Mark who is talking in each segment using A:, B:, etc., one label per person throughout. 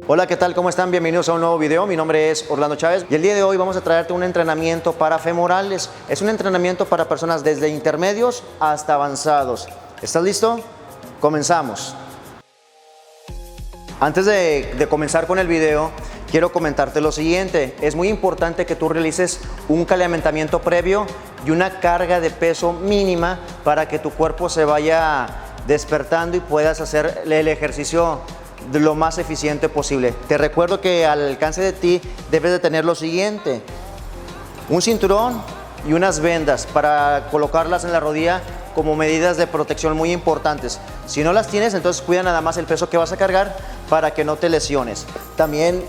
A: Hola, ¿qué tal? ¿Cómo están? Bienvenidos a un nuevo video. Mi nombre es Orlando Chávez y el día de hoy vamos a traerte un entrenamiento para femorales. Es un entrenamiento para personas desde intermedios hasta avanzados. ¿Estás listo? Comenzamos. Antes de comenzar con el video, quiero comentarte lo siguiente. Es muy importante que tú realices un calentamiento previo y una carga de peso mínima para que tu cuerpo se vaya despertando y puedas hacer el ejercicio de lo más eficiente posible. Te recuerdo que al alcance de ti debes de tener lo siguiente: un cinturón y unas vendas para colocarlas en la rodilla como medidas de protección muy importantes. Si no las tienes, entonces cuida nada más el peso que vas a cargar para que no te lesiones. También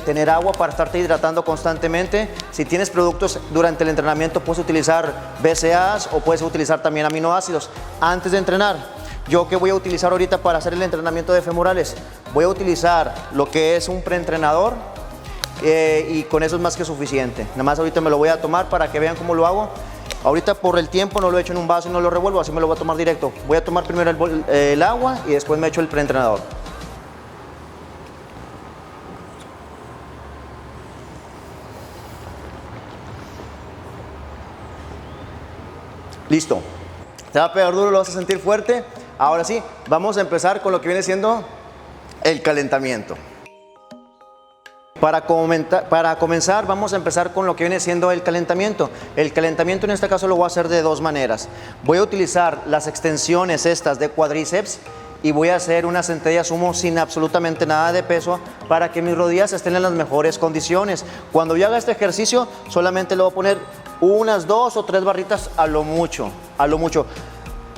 A: tener agua para estarte hidratando constantemente. Si tienes productos durante el entrenamiento, puedes utilizar BCAAs o puedes utilizar también aminoácidos antes de entrenar. Yo que voy a utilizar ahorita para hacer el entrenamiento de femorales, voy a utilizar lo que es un preentrenador y con eso es más que suficiente. Nada más ahorita me lo voy a tomar para que vean cómo lo hago. Ahorita por el tiempo no lo echo en un vaso y no lo revuelvo, así me lo voy a tomar directo. Voy a tomar primero el agua y después me echo el preentrenador. Listo. Te va a pegar duro, lo vas a sentir fuerte. Ahora sí, vamos a empezar con lo que viene siendo el calentamiento. Para comenzar, vamos a empezar con lo que viene siendo el calentamiento. El calentamiento en este caso lo voy a hacer de dos maneras. Voy a utilizar las extensiones estas de cuádriceps y voy a hacer una sentadilla sumo sin absolutamente nada de peso para que mis rodillas estén en las mejores condiciones. Cuando yo haga este ejercicio, solamente le voy a poner unas 2 o 3 barritas a lo mucho, a lo mucho.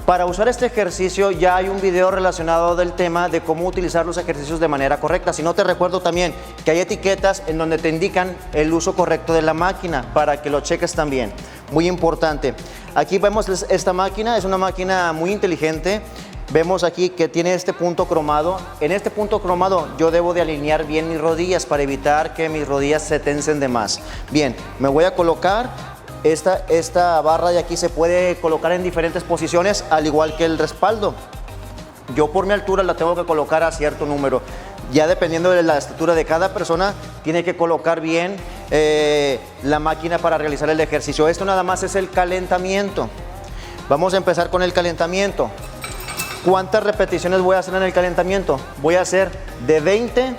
A: Para usar este ejercicio ya hay un video relacionado del tema de cómo utilizar los ejercicios de manera correcta. Si no, te recuerdo también que hay etiquetas en donde te indican el uso correcto de la máquina para que lo cheques también. Muy importante. Aquí vemos esta máquina, es una máquina muy inteligente. Vemos aquí que tiene este punto cromado. En este punto cromado yo debo de alinear bien mis rodillas para evitar que mis rodillas se tensen de más. Bien, me voy a colocar. Esta barra de aquí se puede colocar en diferentes posiciones, al igual que el respaldo. Yo por mi altura la tengo que colocar a cierto número. Ya dependiendo de la estatura de cada persona, tiene que colocar bien la máquina para realizar el ejercicio. Esto nada más es el calentamiento. Vamos a empezar con el calentamiento. ¿Cuántas repeticiones voy a hacer en el calentamiento? Voy a hacer de 20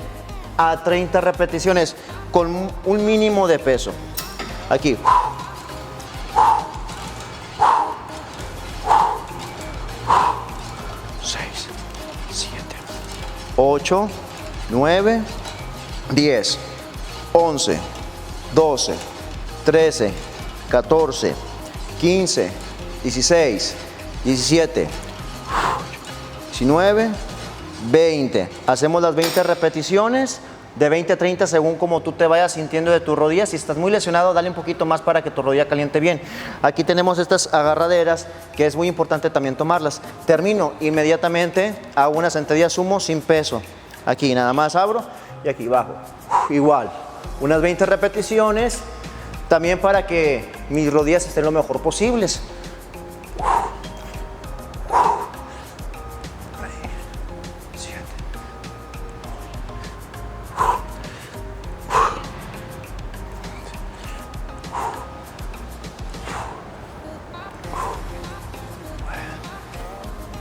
A: a 30 repeticiones con un mínimo de peso. Aquí. 8, 9, 10, 11, 12, 13, 14, 15, 16, 17, 19, 20. Hacemos las 20 repeticiones de 20 a 30 según como tú te vayas sintiendo de tu rodilla. Si estás muy lesionado, dale un poquito más para que tu rodilla caliente bien. Aquí tenemos estas agarraderas que es muy importante también tomarlas. Termino inmediatamente, hago una sentadilla sumo sin peso. Aquí nada más abro y aquí bajo. Igual, unas 20 repeticiones también para que mis rodillas estén lo mejor posibles.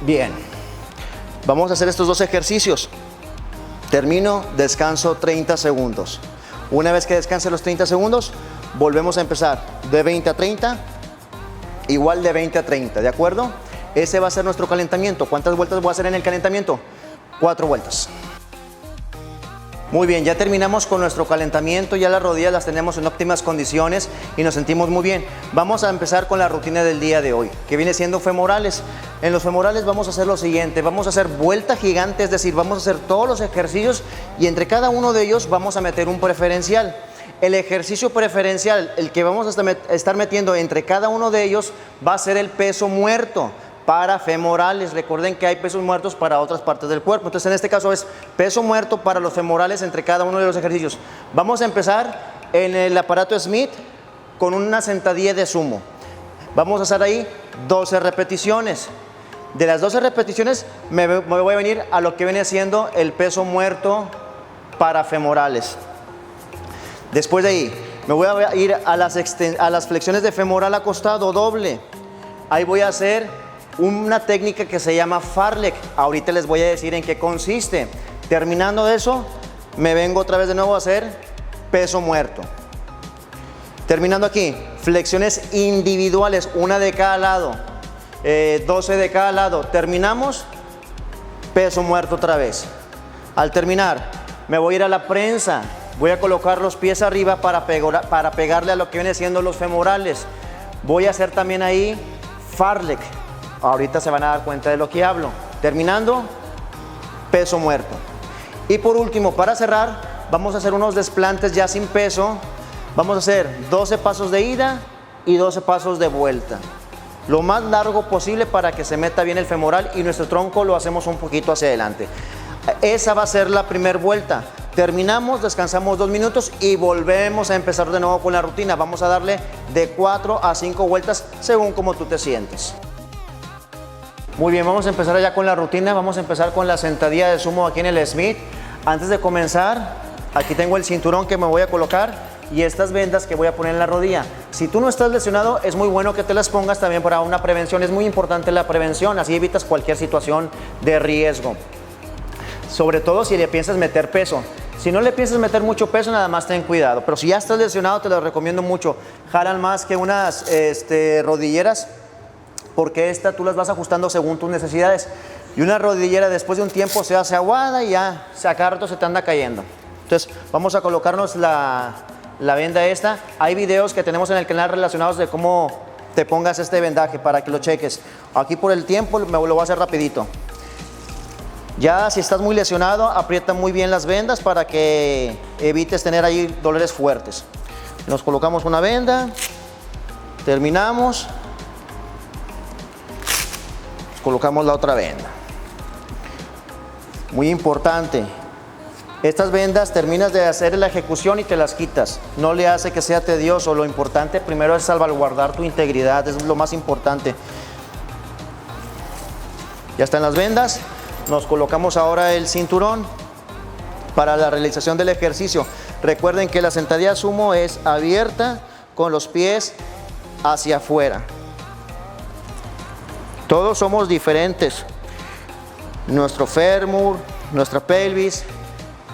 A: Bien, vamos a hacer estos dos ejercicios. Termino, descanso 30 segundos. Una vez que descanse los 30 segundos, volvemos a empezar de 20 a 30, igual de 20 a 30, ¿de acuerdo? Ese va a ser nuestro calentamiento. ¿Cuántas vueltas voy a hacer en el calentamiento? 4 vueltas. Muy bien, ya terminamos con nuestro calentamiento, ya las rodillas las tenemos en óptimas condiciones y nos sentimos muy bien. Vamos a empezar con la rutina del día de hoy, que viene siendo femorales. En los femorales vamos a hacer lo siguiente: vamos a hacer vuelta gigante, es decir, vamos a hacer todos los ejercicios y entre cada uno de ellos vamos a meter un preferencial. El ejercicio preferencial, el que vamos a estar metiendo entre cada uno de ellos, va a ser el peso muerto para femorales. Recuerden que hay pesos muertos para otras partes del cuerpo. Entonces en este caso es peso muerto para los femorales entre cada uno de los ejercicios. Vamos a empezar en el aparato Smith con una sentadilla de sumo. Vamos a hacer ahí 12 repeticiones. De las 12 repeticiones me voy a venir a lo que viene siendo el peso muerto parafemorales. Después de ahí, me voy a ir a las flexiones de femoral acostado doble. Ahí voy a hacer una técnica que se llama Farlek. Ahorita les voy a decir en qué consiste. Terminando eso, me vengo otra vez de nuevo a hacer peso muerto. Terminando aquí, flexiones individuales, una de cada lado, 12 de cada lado. Terminamos, peso muerto otra vez. Al terminar, me voy a ir a la prensa. Voy a colocar los pies arriba para pegarle a lo que viene siendo los femorales. Voy a hacer también ahí Farlek. Ahorita se van a dar cuenta de lo que hablo. Terminando, peso muerto. Y por último, para cerrar, vamos a hacer unos desplantes ya sin peso. Vamos a hacer 12 pasos de ida y 12 pasos de vuelta. Lo más largo posible para que se meta bien el femoral y nuestro tronco lo hacemos un poquito hacia adelante. Esa va a ser la primera vuelta. Terminamos, descansamos 2 minutos y volvemos a empezar de nuevo con la rutina. Vamos a darle de 4 a 5 vueltas según como tú te sientes. Muy bien, vamos a empezar ya con la rutina. Vamos a empezar con la sentadilla de sumo aquí en el Smith. Antes de comenzar, aquí tengo el cinturón que me voy a colocar y estas vendas que voy a poner en la rodilla. Si tú no estás lesionado, es muy bueno que te las pongas también para una prevención. Es muy importante la prevención, así evitas cualquier situación de riesgo. Sobre todo si le piensas meter peso. Si no le piensas meter mucho peso, nada más ten cuidado. Pero si ya estás lesionado, te lo recomiendo mucho. Jalan más que unas rodilleras, porque tú las vas ajustando según tus necesidades. Y una rodillera después de un tiempo se hace aguada y ya a cada rato se te anda cayendo. Entonces vamos a colocarnos la venda esta. Hay videos que tenemos en el canal relacionados de cómo te pongas este vendaje para que lo cheques. Aquí por el tiempo me lo voy a hacer rapidito. Ya si estás muy lesionado, aprieta muy bien las vendas para que evites tener ahí dolores fuertes. Nos colocamos una venda, terminamos, colocamos la otra venda. Muy importante, estas vendas terminas de hacer la ejecución y te las quitas. No le hace que sea tedioso, lo importante primero es salvaguardar tu integridad, es lo más importante. Ya están las vendas. Nos colocamos ahora el cinturón para la realización del ejercicio. Recuerden que la sentadilla sumo es abierta con los pies hacia afuera. Todos somos diferentes. Nuestro fémur, nuestra pelvis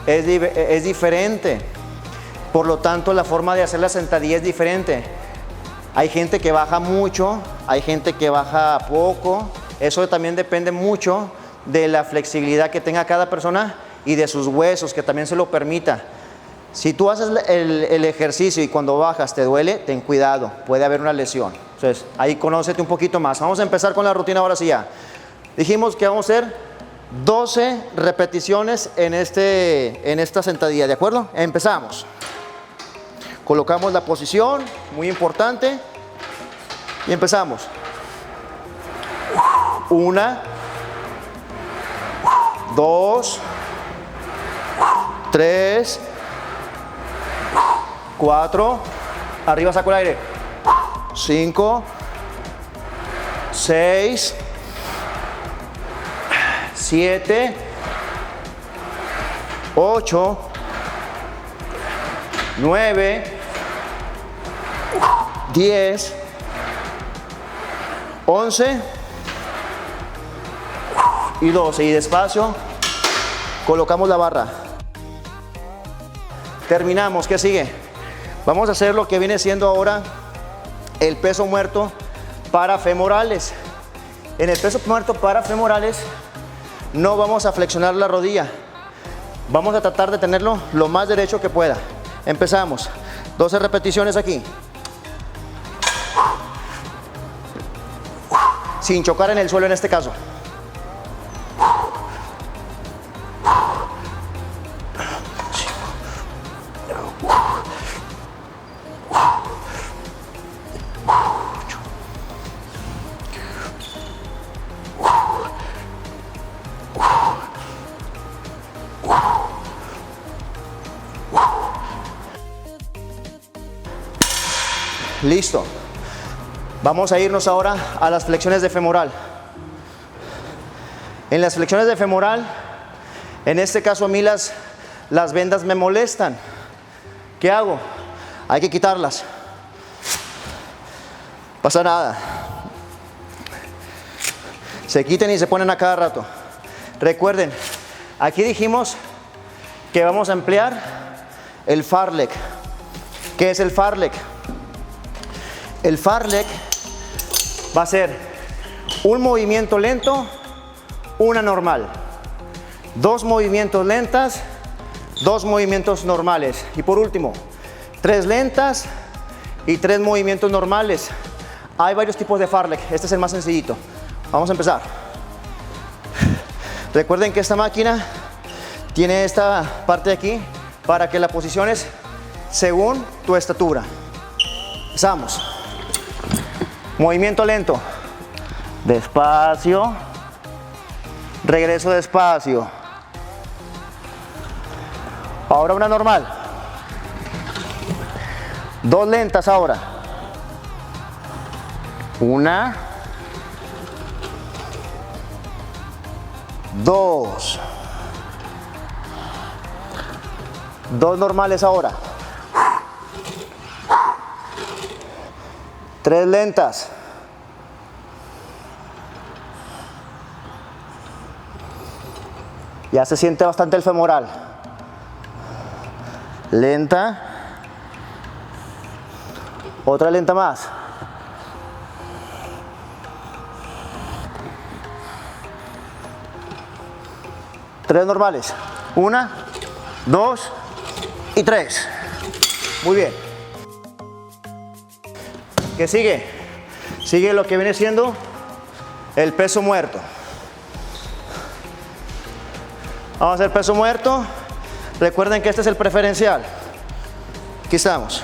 A: es diferente. Por lo tanto, la forma de hacer la sentadilla es diferente. Hay gente que baja mucho, hay gente que baja poco. Eso también depende mucho de la flexibilidad que tenga cada persona y de sus huesos, que también se lo permita. Si tú haces el ejercicio y cuando bajas te duele, ten cuidado, puede haber una lesión. Entonces, ahí conócete un poquito más. Vamos a empezar con la rutina ahora sí ya. Dijimos que vamos a hacer 12 repeticiones en esta sentadilla, ¿de acuerdo? Empezamos. Colocamos la posición, muy importante, y empezamos. 1, 2, 3, 4, arriba saco el aire, 5, 6, 7, 8, 9, 10, 11 y 12. Y despacio colocamos la barra. Terminamos. ¿Qué sigue? Vamos a hacer lo que viene siendo ahora el peso muerto para femorales. En el peso muerto para femorales no vamos a flexionar la rodilla. Vamos a tratar de tenerlo lo más derecho que pueda. Empezamos. 12 repeticiones aquí. Sin chocar en el suelo en este caso. Listo. Vamos a irnos ahora a las flexiones de femoral. En las flexiones de femoral, en este caso a mí las Las vendas me molestan. ¿Qué hago? Hay que quitarlas. Pasa nada. Se quiten y se ponen a cada rato. Recuerden, aquí dijimos que vamos a emplear el fartlek. ¿Qué es el fartlek? El fartlek va a ser un movimiento lento, una normal. 2 movimientos lentas, 2 movimientos normales. Y por último, 3 lentas y 3 movimientos normales. Hay varios tipos de fartlek. Este es el más sencillito. Vamos a empezar. Recuerden que esta máquina tiene esta parte de aquí para que la posiciones según tu estatura. Empezamos. Movimiento lento. Despacio. Regreso despacio. Ahora una normal. 2 lentas ahora. 1, 2. 2 normales ahora. 3 lentas. Ya se siente bastante el femoral. Lenta. Otra lenta más. Tres normales. 1, 2 y 3. Muy bien. ¿Qué sigue? Sigue lo que viene siendo el peso muerto. Vamos a hacer peso muerto. Recuerden que este es el preferencial. Aquí estamos.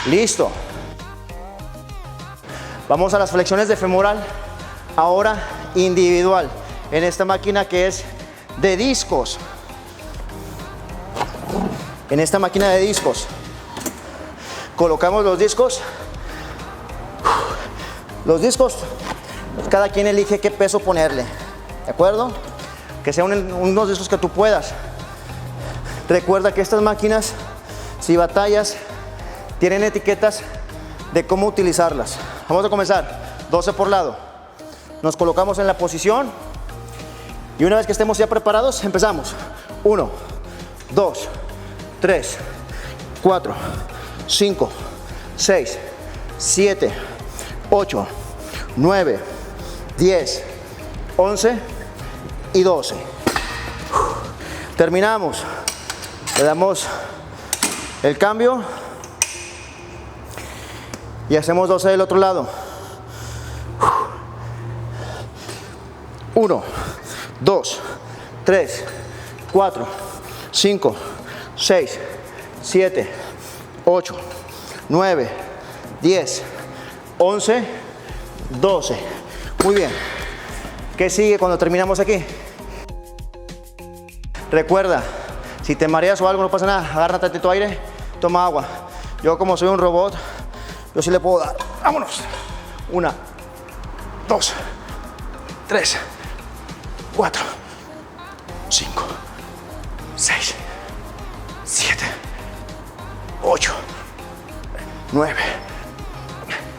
A: Listo. Vamos a las flexiones de femoral. Ahora individual. En esta máquina que es de discos. En esta máquina de discos. Colocamos los discos. Los discos, cada quien elige qué peso ponerle. ¿De acuerdo? Que sean unos discos que tú puedas. Recuerda que estas máquinas, si batallas, tienen etiquetas de cómo utilizarlas. Vamos a comenzar. 12 por lado. Nos colocamos en la posición y una vez que estemos ya preparados, empezamos. 1, 2, 3, 4, 5, 6, 7, 8, 9, 10, 11 y 12. Terminamos. Le damos el cambio y hacemos 12 del otro lado. 1, 2, 3, 4, 5, 6, 7, 8, 9, 10, 11, 12. Muy bien. ¿Qué sigue cuando terminamos aquí? Recuerda, si te mareas o algo, no pasa nada. Agarra tantito aire, toma agua. Yo, como soy un robot, yo sí le puedo dar. Vámonos. 1, 2, 3, 4, 5, 6, 7, 8, 9,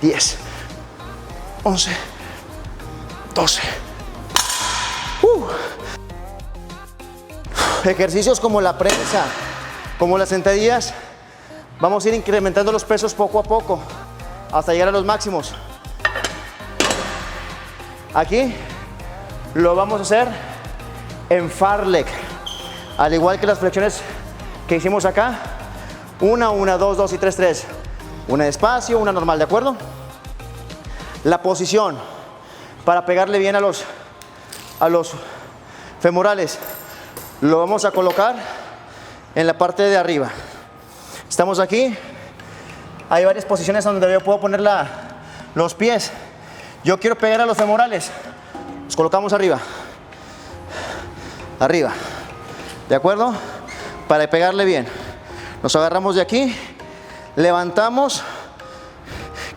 A: 10, 11, 12. Ejercicios como la prensa, como las sentadillas, vamos a ir incrementando los pesos poco a poco hasta llegar a los máximos. Aquí lo vamos a hacer en fartlek, al igual que las flexiones que hicimos acá. 1, 1, 2, 2 y 3, 3. Una despacio, una normal, ¿de acuerdo? La posición para pegarle bien a los femorales lo vamos a colocar en la parte de arriba. Estamos aquí. Hay varias posiciones donde yo puedo poner los pies. Yo quiero pegar a los femorales. Los colocamos arriba. arriba. ¿De acuerdo? Para pegarle bien. Nos agarramos de aquí, levantamos,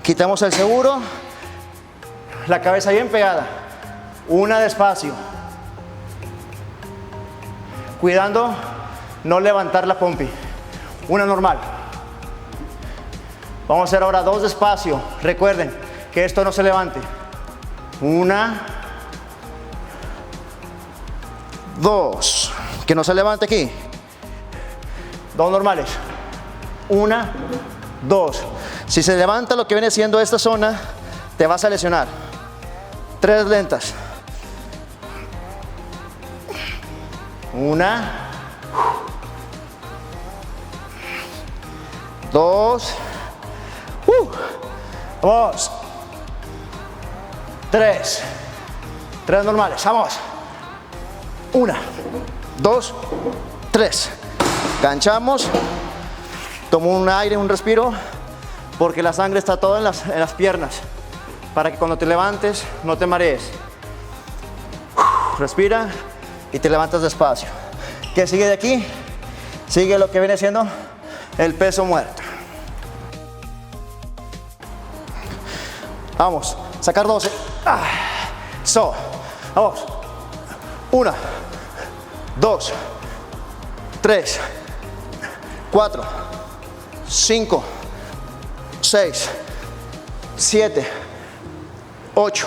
A: quitamos el seguro, la cabeza bien pegada. Una despacio. Cuidando no levantar la pompi. Una normal. Vamos a hacer ahora 2 despacio. Recuerden que esto no se levante. 1, 2. Que no se levante aquí. 2 normales. 1, 2. Si se levanta lo que viene siendo esta zona, te vas a lesionar. 3 lentas. 1, 2. Vamos. 3. 3 normales. Vamos. 1, 2, 3. Ganchamos. Tomo un aire, un respiro, porque la sangre está toda en las piernas, para que cuando te levantes no te marees. Respira y te levantas despacio. ¿Qué sigue de aquí? Sigue lo que viene siendo el peso muerto. Vamos, sacar 12. Vamos. 1, 2, 3, 4, 5, 6, 7, 8,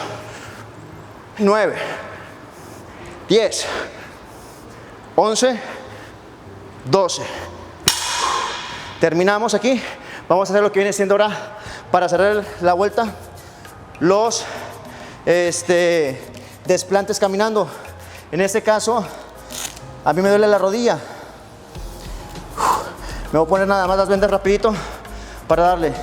A: 9, 10, 11, 12. Terminamos aquí. Vamos a hacer lo que viene siendo ahora para cerrar la vuelta. Los desplantes caminando. En este caso, a mí me duele la rodilla. Me voy a poner nada más las vendas rapidito para darle.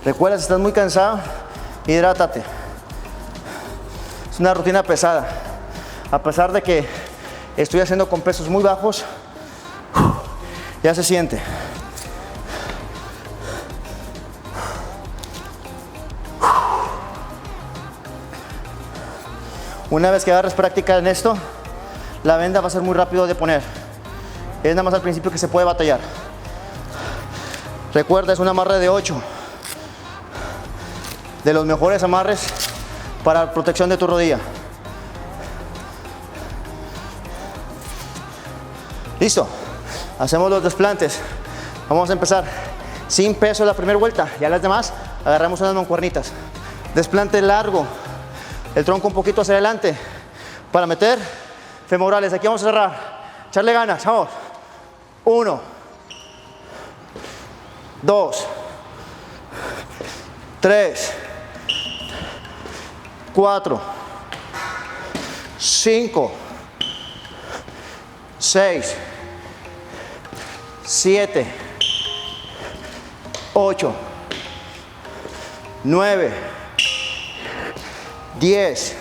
A: Recuerda, si estás muy cansado, hidrátate. Es una rutina pesada. A pesar de que estoy haciendo con pesos muy bajos, ya se siente. Una vez que agarres práctica en esto, la venda va a ser muy rápido de poner. Es nada más al principio que se puede batallar. Recuerda, es un amarre de 8. De los mejores amarres para protección de tu rodilla. Listo. Hacemos los desplantes. Vamos a empezar sin peso la primera vuelta. Ya las demás agarramos unas mancuernitas. Desplante largo. El tronco un poquito hacia adelante para meter femorales. Aquí vamos a cerrar. Echarle ganas. Vamos. 1, 2, 3, 4, 5, 6, 7, 8, 9, 10,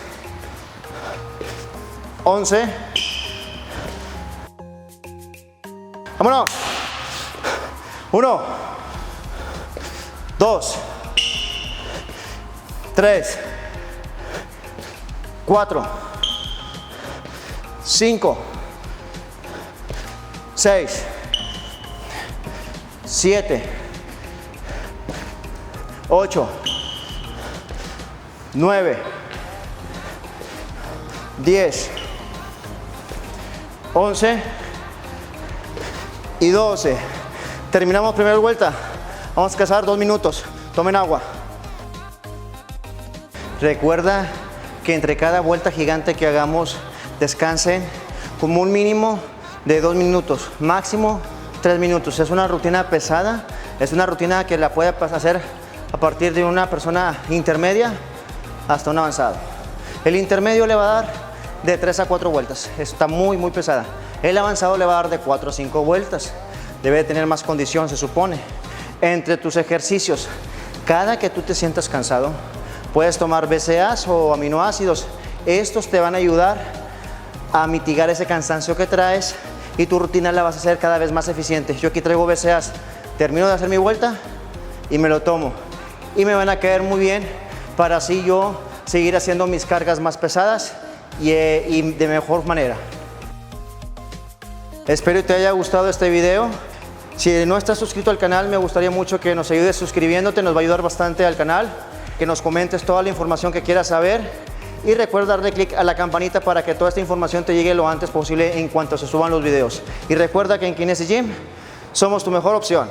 A: 11. Vámonos. 1, 2, 3, 4, 5, 6, 7, 8, 9, 10, 11 y 12. Terminamos primera vuelta. Vamos a cazar 2 minutos. Tomen agua. Recuerda que entre cada vuelta gigante que hagamos, descansen como un mínimo de 2 minutos, máximo 3 minutos. Es una rutina pesada, es una rutina que la puede hacer a partir de una persona intermedia hasta un avanzado. El intermedio le va a dar de 3 a 4 vueltas, está muy pesada. El avanzado le va a dar de 4 a 5 vueltas. Debe de tener más condición, se supone. Entre tus ejercicios, cada que tú te sientas cansado, puedes tomar BCAAs o aminoácidos. Estos te van a ayudar a mitigar ese cansancio que traes y tu rutina la vas a hacer cada vez más eficiente. Yo aquí traigo BCAAs, termino de hacer mi vuelta y me lo tomo. Y me van a caer muy bien para así yo seguir haciendo mis cargas más pesadas y de mejor manera. Espero que te haya gustado este video. Si no estás suscrito al canal, me gustaría mucho que nos ayudes suscribiéndote, nos va a ayudar bastante al canal, que nos comentes toda la información que quieras saber y recuerda darle click a la campanita para que toda esta información te llegue lo antes posible en cuanto se suban los videos. Y recuerda que en Kinesis Gym somos tu mejor opción.